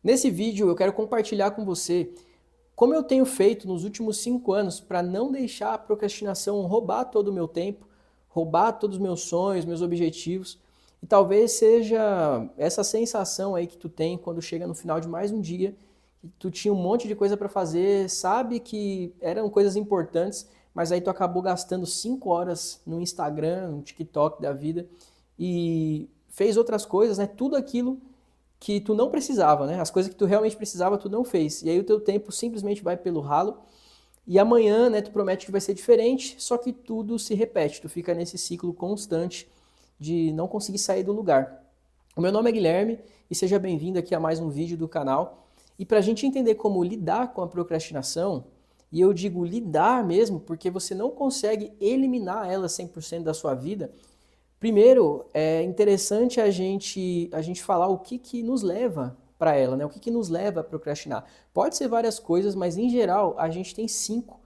Nesse vídeo eu quero compartilhar com você como eu tenho feito nos últimos 5 anos para não deixar a procrastinação roubar todo o meu tempo, roubar todos os meus sonhos, meus objetivos. E talvez seja essa sensação aí que tu tem quando chega no final de mais um dia, que tu tinha um monte de coisa para fazer, sabe que eram coisas importantes, mas aí tu acabou gastando 5 horas no Instagram, no TikTok da vida e fez outras coisas, né? Tudo aquilo que tu não precisava, né? As coisas que tu realmente precisava, tu não fez. E aí o teu tempo simplesmente vai pelo ralo. E amanhã, né, tu promete que vai ser diferente, só que tudo se repete. Tu fica nesse ciclo constante de não conseguir sair do lugar. O meu nome é Guilherme e seja bem-vindo aqui a mais um vídeo do canal. E para a gente entender como lidar com a procrastinação, e eu digo lidar mesmo, porque você não consegue eliminar ela 100% da sua vida. Primeiro, é interessante a gente falar o que nos leva para ela, né? O que nos leva a procrastinar. Pode ser várias coisas, mas em geral a gente tem 5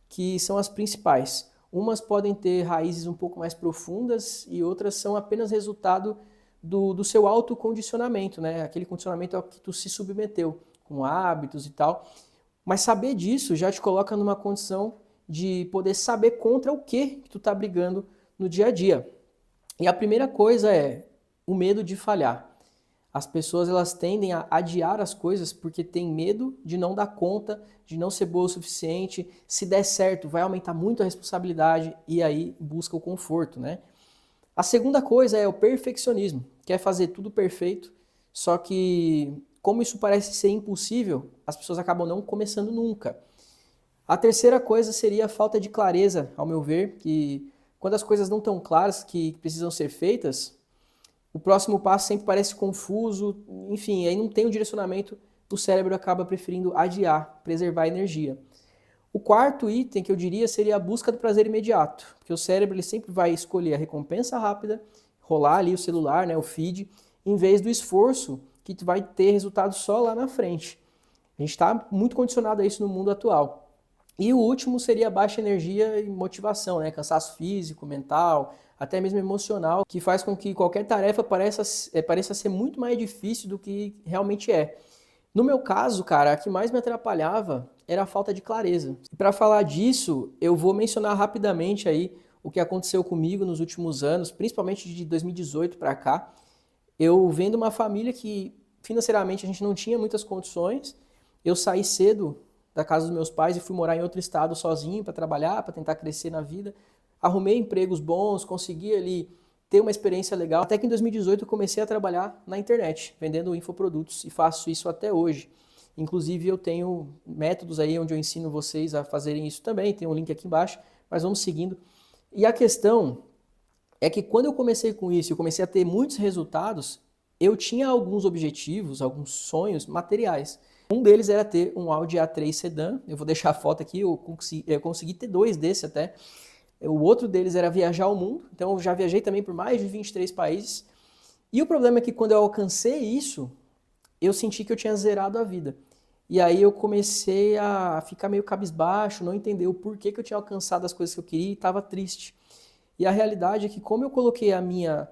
que são as principais. Umas podem ter raízes um pouco mais profundas e outras são apenas resultado do seu autocondicionamento, né? Aquele condicionamento ao que tu se submeteu, com hábitos e tal. Mas saber disso já te coloca numa condição de poder saber contra o que tu tá brigando no dia a dia. E a primeira coisa é o medo de falhar. As pessoas elas tendem a adiar as coisas porque têm medo de não dar conta, de não ser boa o suficiente. Se der certo, vai aumentar muito a responsabilidade e aí busca o conforto, né? A segunda coisa é o perfeccionismo. Quer fazer tudo perfeito, só que como isso parece ser impossível, as pessoas acabam não começando nunca. A terceira coisa seria a falta de clareza, ao meu ver, que quando as coisas não estão claras que precisam ser feitas, o próximo passo sempre parece confuso, enfim, aí não tem um direcionamento, o cérebro acaba preferindo adiar, preservar a energia. O quarto item que eu diria seria a busca do prazer imediato, porque o cérebro ele sempre vai escolher a recompensa rápida, rolar ali o celular, né, o feed, em vez do esforço que tu vai ter resultado só lá na frente. A gente está muito condicionado a isso no mundo atual. E o último seria a baixa energia e motivação, né? Cansaço físico, mental, até mesmo emocional, que faz com que qualquer tarefa pareça ser muito mais difícil do que realmente é. No meu caso, cara, a que mais me atrapalhava era a falta de clareza. E para falar disso, eu vou mencionar rapidamente aí o que aconteceu comigo nos últimos anos, principalmente de 2018 para cá. Eu vendo uma família que financeiramente a gente não tinha muitas condições, eu saí cedo da casa dos meus pais e fui morar em outro estado sozinho para trabalhar, para tentar crescer na vida. Arrumei empregos bons, consegui ali ter uma experiência legal. Até que em 2018 eu comecei a trabalhar na internet, vendendo infoprodutos e faço isso até hoje. Inclusive eu tenho métodos aí onde eu ensino vocês a fazerem isso também, tem um link aqui embaixo, mas vamos seguindo. E a questão é que quando eu comecei com isso, eu comecei a ter muitos resultados, eu tinha alguns objetivos, alguns sonhos materiais. Um deles era ter um Audi A3 Sedan, eu vou deixar a foto aqui, eu consegui ter 2 desse até. O outro deles era viajar ao mundo, então eu já viajei também por mais de 23 países. E o problema é que quando eu alcancei isso, eu senti que eu tinha zerado a vida. E aí eu comecei a ficar meio cabisbaixo, não entender o porquê que eu tinha alcançado as coisas que eu queria e estava triste. E a realidade é que como eu coloquei a minha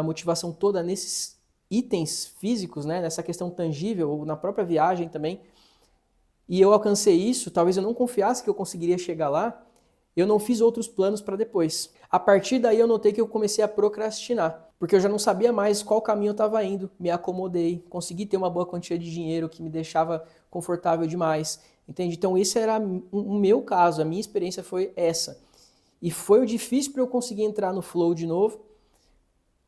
motivação toda nesses itens físicos, né, nessa questão tangível, ou na própria viagem também, e eu alcancei isso, talvez eu não confiasse que eu conseguiria chegar lá, eu não fiz outros planos para depois. A partir daí eu notei que eu comecei a procrastinar, porque eu já não sabia mais qual caminho eu estava indo, me acomodei, consegui ter uma boa quantia de dinheiro que me deixava confortável demais, entende? Então esse era o meu caso, a minha experiência foi essa. E foi o difícil para eu conseguir entrar no flow de novo,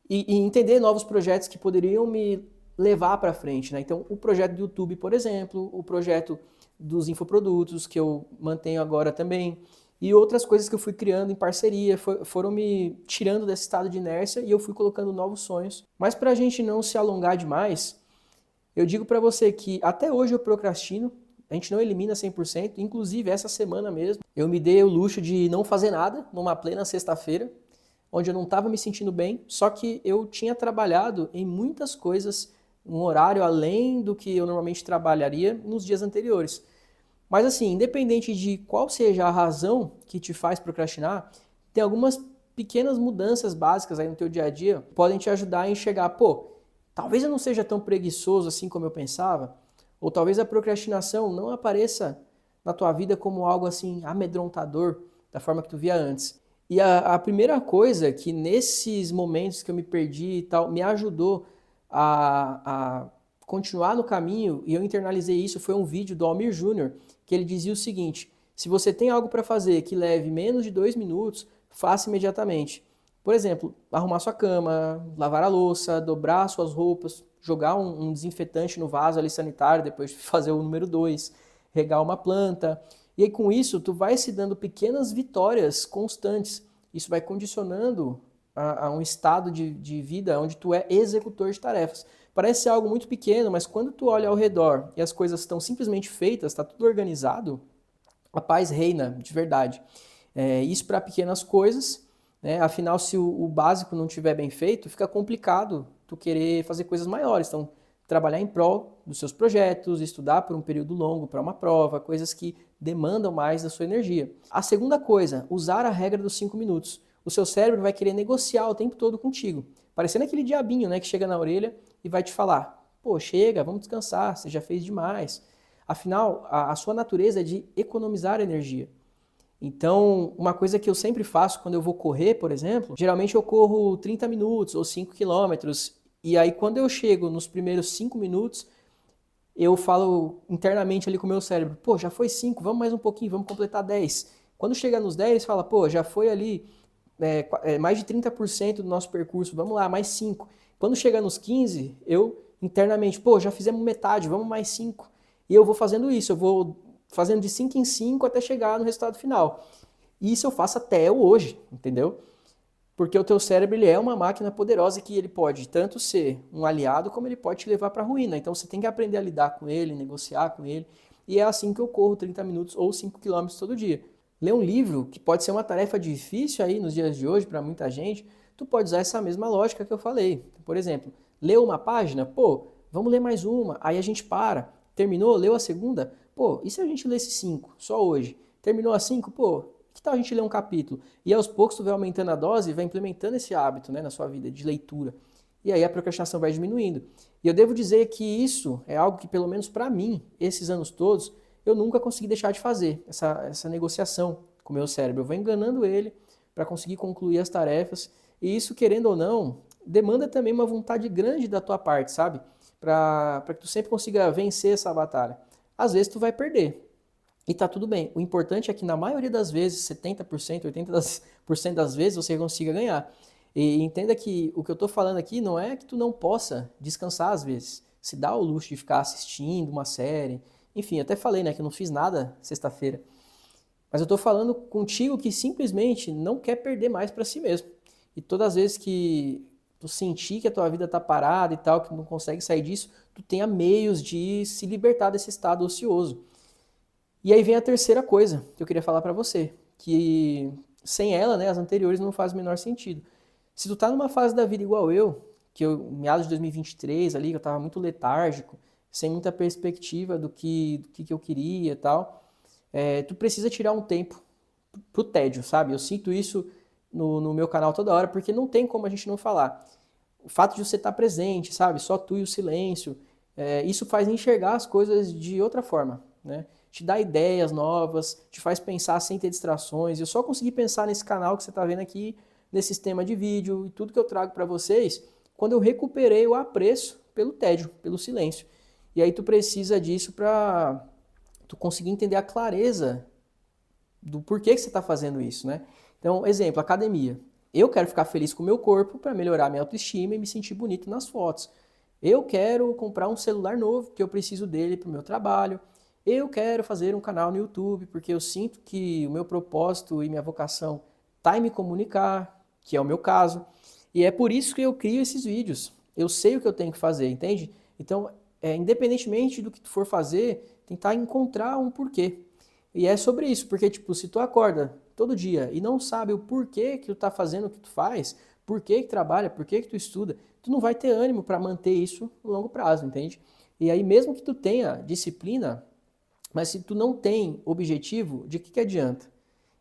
e entender novos projetos que poderiam me levar para frente, né? Então, o projeto do YouTube, por exemplo, o projeto dos infoprodutos, que eu mantenho agora também, e outras coisas que eu fui criando em parceria, foram me tirando desse estado de inércia e eu fui colocando novos sonhos. Mas para a gente não se alongar demais, eu digo para você que até hoje eu procrastino, a gente não elimina 100%, inclusive essa semana mesmo, eu me dei o luxo de não fazer nada numa plena sexta-feira, onde eu não estava me sentindo bem, só que eu tinha trabalhado em muitas coisas, um horário além do que eu normalmente trabalharia nos dias anteriores. Mas assim, independente de qual seja a razão que te faz procrastinar, tem algumas pequenas mudanças básicas aí no teu dia a dia que podem te ajudar a enxergar, pô, talvez eu não seja tão preguiçoso assim como eu pensava, ou talvez a procrastinação não apareça na tua vida como algo assim amedrontador da forma que tu via antes. E a primeira coisa que nesses momentos que eu me perdi e tal, me ajudou a continuar no caminho, e eu internalizei isso, foi um vídeo do Almir Júnior, que ele dizia o seguinte: se você tem algo para fazer que leve menos de 2 minutos, faça imediatamente. Por exemplo, arrumar sua cama, lavar a louça, dobrar suas roupas, jogar um desinfetante no vaso ali sanitário, depois de fazer o número 2, regar uma planta. E aí com isso, tu vai se dando pequenas vitórias constantes. Isso vai condicionando a um estado de vida onde tu é executor de tarefas. Parece ser algo muito pequeno, mas quando tu olha ao redor e as coisas estão simplesmente feitas, está tudo organizado, a paz reina de verdade. Isso para pequenas coisas, né? Afinal, se o básico não estiver bem feito, fica complicado tu querer fazer coisas maiores. Então, trabalhar em prol dos seus projetos, estudar por um período longo para uma prova, coisas que demandam mais da sua energia. A segunda coisa, usar a regra dos 5 minutos. O seu cérebro vai querer negociar o tempo todo contigo, parecendo aquele diabinho, né, que chega na orelha e vai te falar: pô, chega, vamos descansar, você já fez demais. Afinal, a sua natureza é de economizar energia. Então, uma coisa que eu sempre faço quando eu vou correr, por exemplo, geralmente eu corro 30 minutos ou 5 quilômetros, e aí quando eu chego nos primeiros 5 minutos, eu falo internamente ali com o meu cérebro: pô, já foi 5, vamos mais um pouquinho, vamos completar 10. Quando chega nos 10, fala: pô, já foi ali mais de 30% do nosso percurso, vamos lá, mais 5. Quando chega nos 15, eu internamente: pô, já fizemos metade, vamos mais 5. E eu vou fazendo isso, eu vou fazendo de 5 em 5 até chegar no resultado final. E isso eu faço até hoje, entendeu? Porque o teu cérebro ele é uma máquina poderosa que ele pode tanto ser um aliado como ele pode te levar para a ruína. Então você tem que aprender a lidar com ele, negociar com ele. E é assim que eu corro 30 minutos ou 5 quilômetros todo dia. Ler um livro, que pode ser uma tarefa difícil aí nos dias de hoje para muita gente, tu pode usar essa mesma lógica que eu falei. Por exemplo, leu uma página, pô, vamos ler mais uma. Aí a gente para. Terminou, leu a segunda, pô, e se a gente lesse 5 só hoje? Terminou a 5, pô, que tal a gente ler um capítulo? E aos poucos tu vai aumentando a dose e vai implementando esse hábito, né, na sua vida de leitura. E aí a procrastinação vai diminuindo. E eu devo dizer que isso é algo que, pelo menos para mim, esses anos todos, eu nunca consegui deixar de fazer, essa negociação com o meu cérebro. Eu vou enganando ele para conseguir concluir as tarefas. E isso, querendo ou não, demanda também uma vontade grande da tua parte, sabe? Para que tu sempre consiga vencer essa batalha. Às vezes tu vai perder, e tá tudo bem. O importante é que na maioria das vezes, 70%, 80% das vezes, você consiga ganhar. E entenda que o que eu tô falando aqui não é que tu não possa descansar às vezes. Se dá o luxo de ficar assistindo uma série. Enfim, até falei, né, que eu não fiz nada sexta-feira. Mas eu tô falando contigo que simplesmente não quer perder mais para si mesmo. E todas as vezes que tu sentir que a tua vida tá parada e tal, que tu não consegue sair disso, tu tenha meios de se libertar desse estado ocioso. E aí vem a terceira coisa que eu queria falar para você, que sem ela, né, as anteriores não fazem o menor sentido. Se tu tá numa fase da vida igual eu, que eu, meados de 2023 ali, que eu tava muito letárgico, sem muita perspectiva do que eu queria e tal, tu precisa tirar um tempo pro tédio, sabe? Eu sinto isso no meu canal toda hora, porque não tem como a gente não falar. O fato de você estar presente, sabe? Só tu e o silêncio, isso faz enxergar as coisas de outra forma, né? Te dá ideias novas, te faz pensar sem ter distrações. Eu só consegui pensar nesse canal que você está vendo aqui, nesse sistema de vídeo e tudo que eu trago para vocês, quando eu recuperei o apreço pelo tédio, pelo silêncio. E aí tu precisa disso para tu conseguir entender a clareza do porquê que você está fazendo isso, né? Então, exemplo, academia. Eu quero ficar feliz com o meu corpo para melhorar minha autoestima e me sentir bonito nas fotos. Eu quero comprar um celular novo, porque eu preciso dele para o meu trabalho. Eu quero fazer um canal no YouTube, porque eu sinto que o meu propósito e minha vocação está em me comunicar, que é o meu caso. E é por isso que eu crio esses vídeos. Eu sei o que eu tenho que fazer, entende? Então, independentemente do que tu for fazer, tentar encontrar um porquê. E é sobre isso, porque tipo, se tu acorda todo dia e não sabe o porquê que tu tá fazendo o que tu faz, porquê que trabalha, porquê que tu estuda, tu não vai ter ânimo para manter isso no longo prazo, entende? E aí mesmo que tu tenha disciplina, mas se tu não tem objetivo, de que adianta?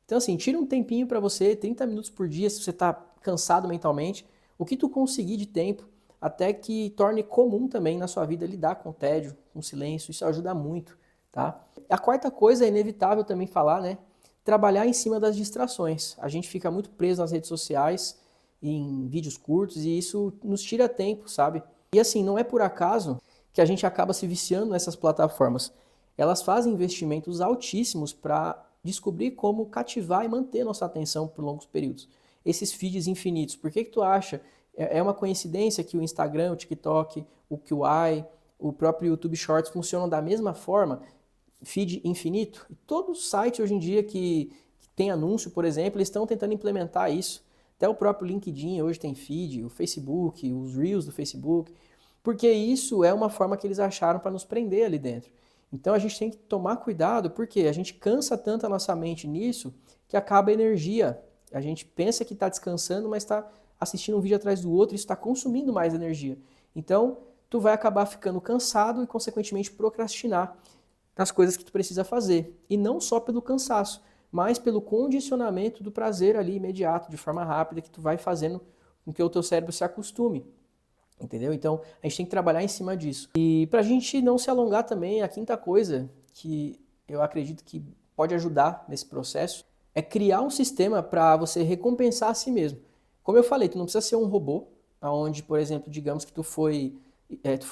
Então assim, tira um tempinho para você, 30 minutos por dia, se você tá cansado mentalmente, o que tu conseguir de tempo, até que torne comum também na sua vida lidar com o tédio, com o silêncio, isso ajuda muito, tá? A quarta coisa é inevitável também falar, né? Trabalhar em cima das distrações. A gente fica muito preso nas redes sociais, em vídeos curtos, e isso nos tira tempo, sabe? E assim, não é por acaso que a gente acaba se viciando nessas plataformas. Elas fazem investimentos altíssimos para descobrir como cativar e manter nossa atenção por longos períodos. Esses feeds infinitos, por que tu acha? É uma coincidência que o Instagram, o TikTok, o QI, o próprio YouTube Shorts funcionam da mesma forma? Feed infinito? Todo site hoje em dia que tem anúncio, por exemplo, eles estão tentando implementar isso. Até o próprio LinkedIn hoje tem feed, o Facebook, os Reels do Facebook, porque isso é uma forma que eles acharam para nos prender ali dentro. Então a gente tem que tomar cuidado, porque a gente cansa tanto a nossa mente nisso que acaba a energia. A gente pensa que está descansando, mas está assistindo um vídeo atrás do outro e isso está consumindo mais energia. Então tu vai acabar ficando cansado e consequentemente procrastinar nas coisas que tu precisa fazer. E não só pelo cansaço, mas pelo condicionamento do prazer ali imediato, de forma rápida, que tu vai fazendo com que o teu cérebro se acostume. Entendeu? Então, a gente tem que trabalhar em cima disso. E pra gente não se alongar também, a quinta coisa que eu acredito que pode ajudar nesse processo é criar um sistema para você recompensar a si mesmo. Como eu falei, tu não precisa ser um robô, onde, por exemplo, digamos que tu foi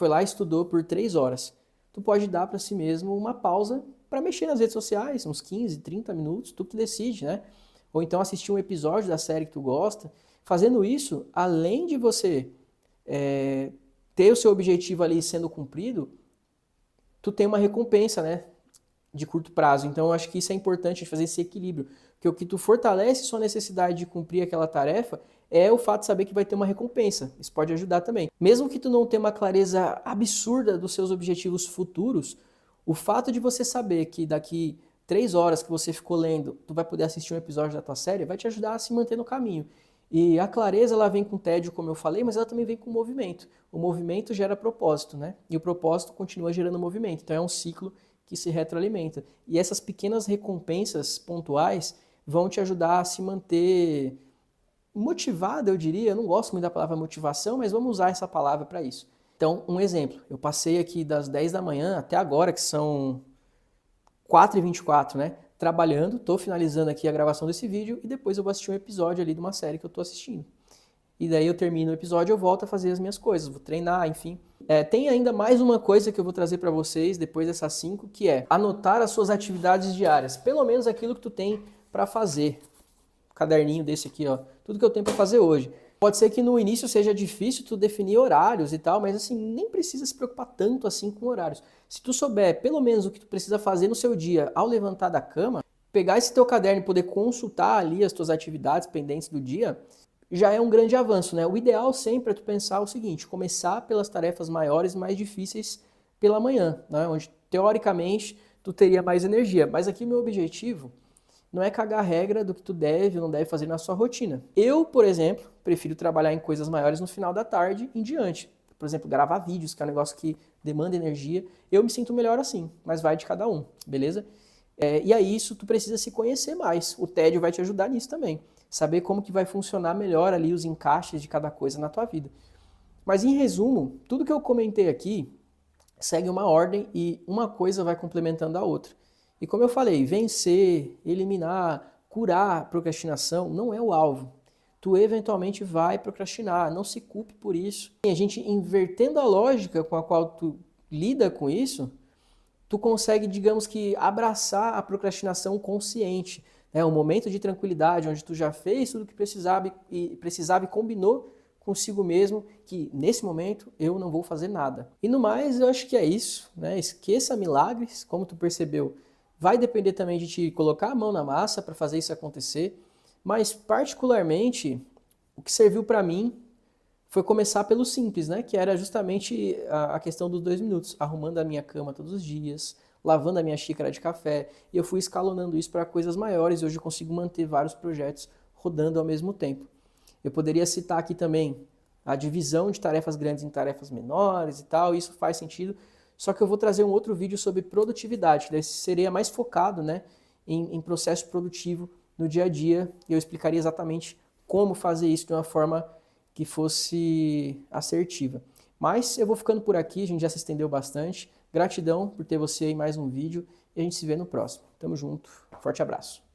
lá e estudou por 3 horas. Tu pode dar para si mesmo uma pausa para mexer nas redes sociais, uns 15, 30 minutos, tu que decide, né? Ou então assistir um episódio da série que tu gosta. Fazendo isso, além de você ter o seu objetivo ali sendo cumprido, tu tem uma recompensa, né, de curto prazo. Então eu acho que isso é importante, fazer esse equilíbrio, porque o que tu fortalece sua necessidade de cumprir aquela tarefa é o fato de saber que vai ter uma recompensa. Isso pode ajudar também. Mesmo que tu não tenha uma clareza absurda dos seus objetivos futuros, o fato de você saber que daqui 3 horas que você ficou lendo, tu vai poder assistir um episódio da tua série, vai te ajudar a se manter no caminho. E a clareza, ela vem com tédio, como eu falei, mas ela também vem com movimento. O movimento gera propósito, né? E o propósito continua gerando movimento. Então é um ciclo que se retroalimenta. E essas pequenas recompensas pontuais vão te ajudar a se manter motivado, eu diria. Eu não gosto muito da palavra motivação, mas vamos usar essa palavra para isso. Então, um exemplo. Eu passei aqui das 10 da manhã até agora, que são 4h24, né? Trabalhando, tô finalizando aqui a gravação desse vídeo e depois eu vou assistir um episódio ali de uma série que eu tô assistindo. E daí eu termino o episódio e eu volto a fazer as minhas coisas, vou treinar, enfim. Tem ainda mais uma coisa que eu vou trazer para vocês depois dessas 5, que é anotar as suas atividades diárias. Pelo menos aquilo que tu tem para fazer. Um caderninho desse aqui, ó. Tudo que eu tenho para fazer hoje. Pode ser que no início seja difícil tu definir horários e tal, mas assim, nem precisa se preocupar tanto assim com horários. Se tu souber pelo menos o que tu precisa fazer no seu dia ao levantar da cama, pegar esse teu caderno e poder consultar ali as tuas atividades pendentes do dia, já é um grande avanço, né? O ideal sempre é tu pensar o seguinte, começar pelas tarefas maiores e mais difíceis pela manhã, né? Onde teoricamente tu teria mais energia. Mas aqui o meu objetivo não é cagar a regra do que tu deve ou não deve fazer na sua rotina. Eu, por exemplo, prefiro trabalhar em coisas maiores no final da tarde em diante. Por exemplo, gravar vídeos, que é um negócio que demanda energia. Eu me sinto melhor assim, mas vai de cada um, beleza? E aí isso tu precisa se conhecer mais. O tédio vai te ajudar nisso também. Saber como que vai funcionar melhor ali os encaixes de cada coisa na tua vida. Mas em resumo, tudo que eu comentei aqui segue uma ordem e uma coisa vai complementando a outra. E como eu falei, vencer, eliminar, curar a procrastinação não é o alvo. Tu eventualmente vai procrastinar, não se culpe por isso. E a gente invertendo a lógica com a qual tu lida com isso, tu consegue, digamos que, abraçar a procrastinação consciente. Um momento de tranquilidade, onde tu já fez tudo o que precisava e combinou consigo mesmo que, nesse momento, eu não vou fazer nada. E no mais, eu acho que é isso, né? Esqueça milagres, como tu percebeu. Vai depender também de te colocar a mão na massa para fazer isso acontecer, mas particularmente o que serviu para mim foi começar pelo simples, né? Que era justamente a questão dos 2 minutos, arrumando a minha cama todos os dias, lavando a minha xícara de café, e eu fui escalonando isso para coisas maiores e hoje eu consigo manter vários projetos rodando ao mesmo tempo. Eu poderia citar aqui também a divisão de tarefas grandes em tarefas menores e tal, isso faz sentido. Só que eu vou trazer um outro vídeo sobre produtividade, que seria mais focado, né, em processo produtivo no dia a dia, e eu explicaria exatamente como fazer isso de uma forma que fosse assertiva. Mas eu vou ficando por aqui, a gente já se estendeu bastante. Gratidão por ter você em mais um vídeo e a gente se vê no próximo. Tamo junto, forte abraço.